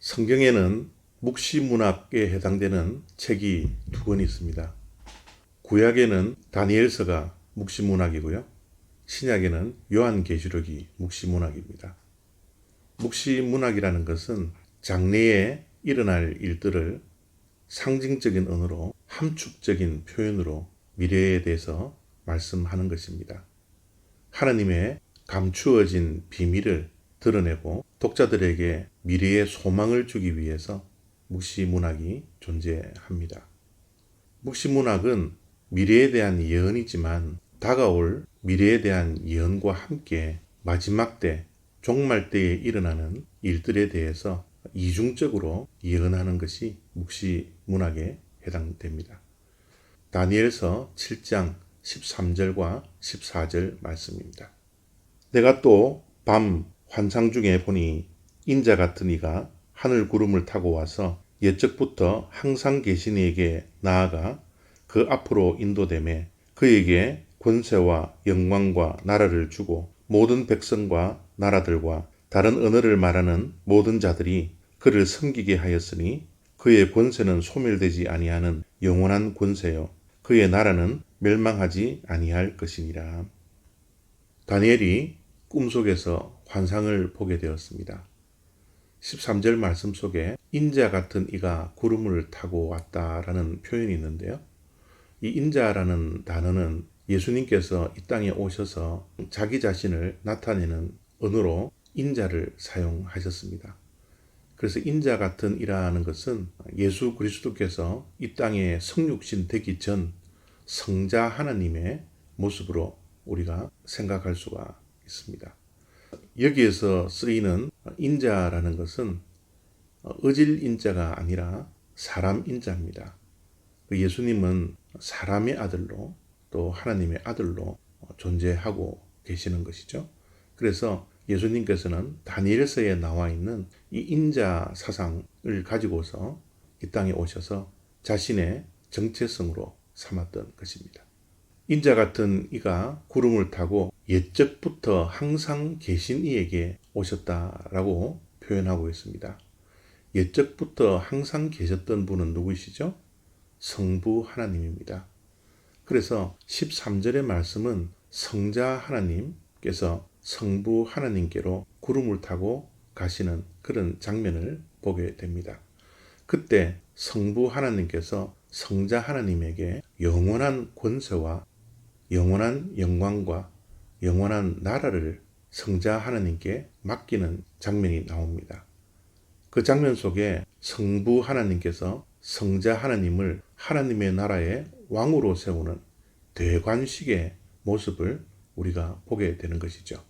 성경에는 묵시문학에 해당되는 책이 두 권 있습니다. 구약에는 다니엘서가 묵시문학이고요. 신약에는 요한계시록이 묵시문학입니다. 묵시문학이라는 것은 장래에 일어날 일들을 상징적인 언어로 함축적인 표현으로 미래에 대해서 말씀하는 것입니다. 하나님의 감추어진 비밀을 드러내고 독자들에게 미래의 소망을 주기 위해서 묵시문학이 존재합니다. 묵시문학은 미래에 대한 예언이지만 다가올 미래에 대한 예언과 함께 마지막 때, 종말 때에 일어나는 일들에 대해서 이중적으로 예언하는 것이 묵시문학에 해당됩니다. 다니엘서 7장 13절과 14절 말씀입니다. 내가 또 밤 환상 중에 보니 인자 같은 이가 하늘 구름을 타고 와서 옛적부터 항상 계신 이에게 나아가 그 앞으로 인도되매 그에게 권세와 영광과 나라를 주고 모든 백성과 나라들과 다른 언어를 말하는 모든 자들이 그를 섬기게 하였으니 그의 권세는 소멸되지 아니하는 영원한 권세요 그의 나라는 멸망하지 아니할 것이니라. 다니엘이 꿈속에서 환상을 보게 되었습니다. 13절 말씀 속에 인자 같은 이가 구름을 타고 왔다라는 표현이 있는데요. 이 인자라는 단어는 예수님께서 이 땅에 오셔서 자기 자신을 나타내는 언어로 인자를 사용하셨습니다. 그래서 인자 같은 이라는 것은 예수 그리스도께서 이 땅에 성육신 되기 전 성자 하나님의 모습으로 우리가 생각할 수가 있습니다. 여기에서 쓰이는 인자라는 것은 어질 인자가 아니라 사람 인자입니다. 예수님은 사람의 아들로 또 하나님의 아들로 존재하고 계시는 것이죠. 그래서 예수님께서는 다니엘서에 나와 있는 이 인자 사상을 가지고서 이 땅에 오셔서 자신의 정체성으로 삼았던 것입니다. 인자 같은 이가 구름을 타고 옛적부터 항상 계신 이에게 오셨다라고 표현하고 있습니다. 옛적부터 항상 계셨던 분은 누구시죠? 성부 하나님입니다. 그래서 13절의 말씀은 성자 하나님께서 성부 하나님께로 구름을 타고 가시는 그런 장면을 보게 됩니다. 그때 성부 하나님께서 성자 하나님에게 영원한 권세와 영원한 영광과 영원한 나라를 성자 하나님께 맡기는 장면이 나옵니다. 그 장면 속에 성부 하나님께서 성자 하나님을 하나님의 나라의 왕으로 세우는 대관식의 모습을 우리가 보게 되는 것이죠.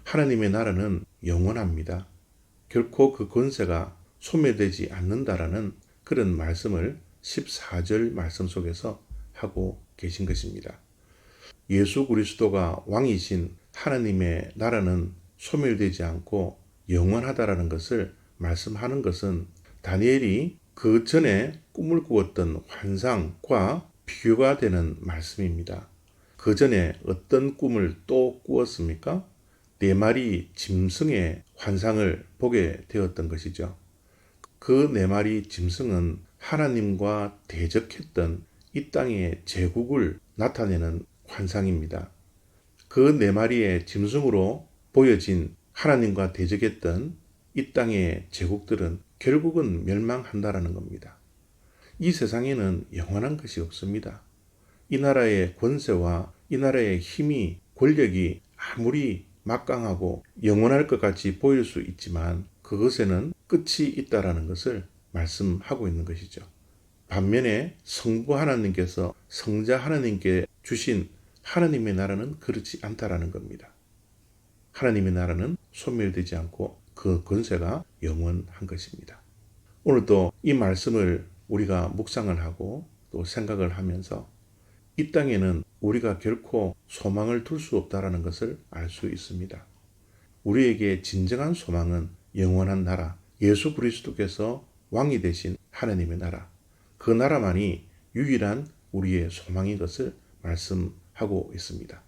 하나님의 나라는 영원합니다. 결코 그 권세가 소멸되지 않는다라는 그런 말씀을 14절 말씀 속에서 하고 계신 것입니다. 예수 그리스도가 왕이신 하나님의 나라는 소멸되지 않고 영원하다라는 것을 말씀하는 것은 다니엘이 그 전에 꿈을 꾸었던 환상과 비교가 되는 말씀입니다. 그 전에 어떤 꿈을 또 꾸었습니까? 4마리 짐승의 환상을 보게 되었던 것이죠. 그 4마리 짐승은 하나님과 대적했던 이 땅의 제국을 나타내는 환상입니다. 그 4마리의 짐승으로 보여진 하나님과 대적했던 이 땅의 제국들은 결국은 멸망한다라는 겁니다. 이 세상에는 영원한 것이 없습니다. 이 나라의 권세와 이 나라의 힘이 권력이 아무리 막강하고 영원할 것 같이 보일 수 있지만 그것에는 끝이 있다라는 것을 말씀하고 있는 것이죠. 반면에 성부 하나님께서 성자 하나님께 주신 하나님의 나라는 그렇지 않다라는 겁니다. 하나님의 나라는 소멸되지 않고 그 권세가 영원한 것입니다. 오늘도 이 말씀을 우리가 묵상을 하고 또 생각을 하면서 이 땅에는 우리가 결코 소망을 둘 수 없다라는 것을 알 수 있습니다. 우리에게 진정한 소망은 영원한 나라, 예수 그리스도께서 왕이 되신 하나님의 나라, 그 나라만이 유일한 우리의 소망인 것을 말씀하고 있습니다.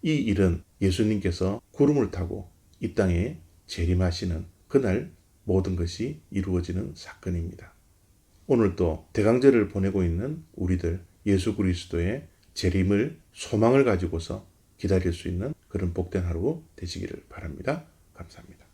이 일은 예수님께서 구름을 타고 이 땅에 재림하시는 그날 모든 것이 이루어지는 사건입니다. 오늘 또 대강절을 보내고 있는 우리들 예수 그리스도의 재림을 소망을 가지고서 기다릴 수 있는 그런 복된 하루 되시기를 바랍니다. 감사합니다.